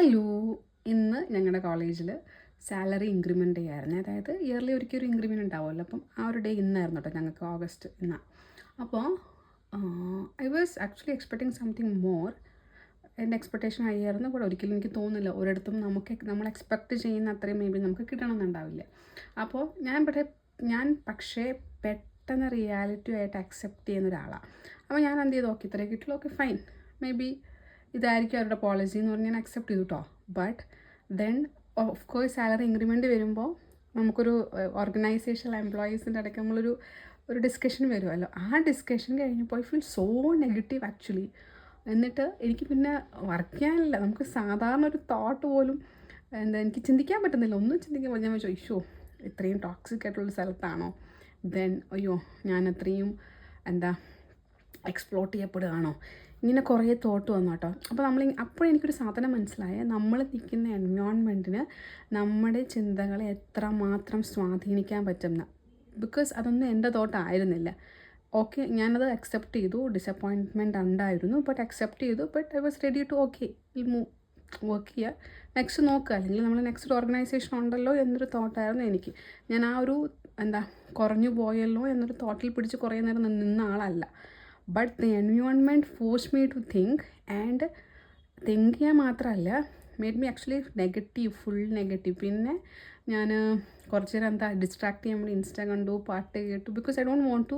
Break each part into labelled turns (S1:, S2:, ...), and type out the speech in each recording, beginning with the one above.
S1: Hello, ഇന്ന് ഞങ്ങളുടെ കോളേജിൽ സാലറി ഇൻക്രിമെൻ്റ് ചെയ്യായിരുന്നു. അതായത് ഇയർലി ഒരിക്കൽ ഒരു ഇൻക്രിമെൻ്റ് ഉണ്ടാവുമല്ലോ. അപ്പം ആ ഒരു ഡേ ഇന്നായിരുന്നു കേട്ടോ, ഞങ്ങൾക്ക് ഓഗസ്റ്റ് ഇന്നാണ്. അപ്പോൾ I was actually expecting something more. എൻ്റെ എക്സ്പെക്റ്റേഷൻ ആയിരുന്നു, ബട്ട് ഒരിക്കലും എനിക്ക് തോന്നുന്നില്ല ഒരിടത്തും നമ്മൾ എക്സ്പെക്റ്റ് ചെയ്യുന്ന അത്രയും മേ ബി നമുക്ക് കിട്ടണമെന്നുണ്ടാവില്ല. അപ്പോൾ ഞാൻ പക്ഷേ പെട്ടെന്ന് റിയാലിറ്റി ആയിട്ട് അക്സെപ്റ്റ് ചെയ്യുന്ന ഒരാളാണ്. അപ്പോൾ ഞാൻ എന്ത് ചെയ്തു, ഓക്കെ ഇത്രയും കിട്ടുള്ളൂ, ഓക്കെ ഫൈൻ, മേ ബി ഇതായിരിക്കും അവരുടെ പോളിസി എന്ന് പറഞ്ഞ് ഞാൻ അക്സെപ്റ്റ് ചെയ്തു കേട്ടോ. But then of course salary increment വരുമ്പോൾ നമുക്കൊരു ഓർഗനൈസേഷൻ എംപ്ലോയീസിൻ്റെ ഇടയ്ക്ക് ഒരു ഡിസ്കഷൻ വരുമല്ലോ. ആ ഡിസ്കഷൻ കഴിഞ്ഞപ്പോൾ I feel so negative actually. എന്നിട്ട് എനിക്ക് പിന്നെ വർക്ക് ചെയ്യാനില്ല. നമുക്ക് സാധാരണ ഒരു തോട്ട് പോലും എനിക്ക് ചിന്തിക്കാൻ പറ്റുന്നില്ല. ഒന്നും ചിന്തിക്കാൻ പറ്റും. ഞാൻ ചോദിച്ചു, ഇത്രയും ടോക്സിക് ആയിട്ടുള്ള സ്ഥലത്താണോ? ദെൻ അയ്യോ, ഞാൻ അത്രയും എക്സ്പ്ലോട്ട് ചെയ്യപ്പെടുകയാണോ? ഇങ്ങനെ കുറേ തോട്ട് വന്നു കേട്ടോ. അപ്പോൾ എനിക്കൊരു സാധനം മനസ്സിലായ, നമ്മൾ നിൽക്കുന്ന എൻവയോൺമെൻറ്റിന് നമ്മുടെ ചിന്തകളെ എത്രമാത്രം സ്വാധീനിക്കാൻ പറ്റുന്ന. ബിക്കോസ് അതൊന്നും എൻ്റെ തോട്ടായിരുന്നില്ല. ഓക്കെ, ഞാനത് അക്സെപ്റ്റ് ചെയ്തു. ഡിസപ്പോയിൻറ്റ്മെൻറ്റ് ഉണ്ടായിരുന്നു, ബട്ട് അക്സെപ്റ്റ് ചെയ്തു. But I was ready to okay work ചെയ്യുക, നെക്സ്റ്റ് നോക്കുക, അല്ലെങ്കിൽ നമ്മൾ നെക്സ്റ്റ് ഒരു ഓർഗനൈസേഷൻ ഉണ്ടല്ലോ എന്നൊരു തോട്ടായിരുന്നു എനിക്ക്. ഞാൻ ആ ഒരു കുറഞ്ഞു പോയല്ലോ എന്നൊരു തോട്ടിൽ പിടിച്ച് കുറേ നേരം നിന്ന ആളല്ല. But the environment force me to think, and think ചെയ്യാൻ മാത്രമല്ല, made me actually full negative. പിന്നെ ഞാൻ കുറച്ച് നേരം ഡിസ്ട്രാക്ട് ചെയ്യാൻ വേണ്ടി ഇൻസ്റ്റ കണ്ടു, പാട്ട് കേട്ടു. Because I don't want to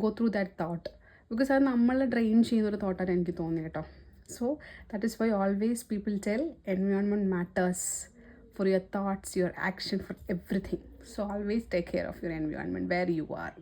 S1: go through that thought. Because അത് നമ്മളെ ഡ്രെയിൻ ചെയ്യുന്നൊരു തോട്ടാണ് എനിക്ക് തോന്നി കേട്ടോ. So that is why always people tell environment matters for your thoughts, your action, for everything. So always take care of your environment where you are.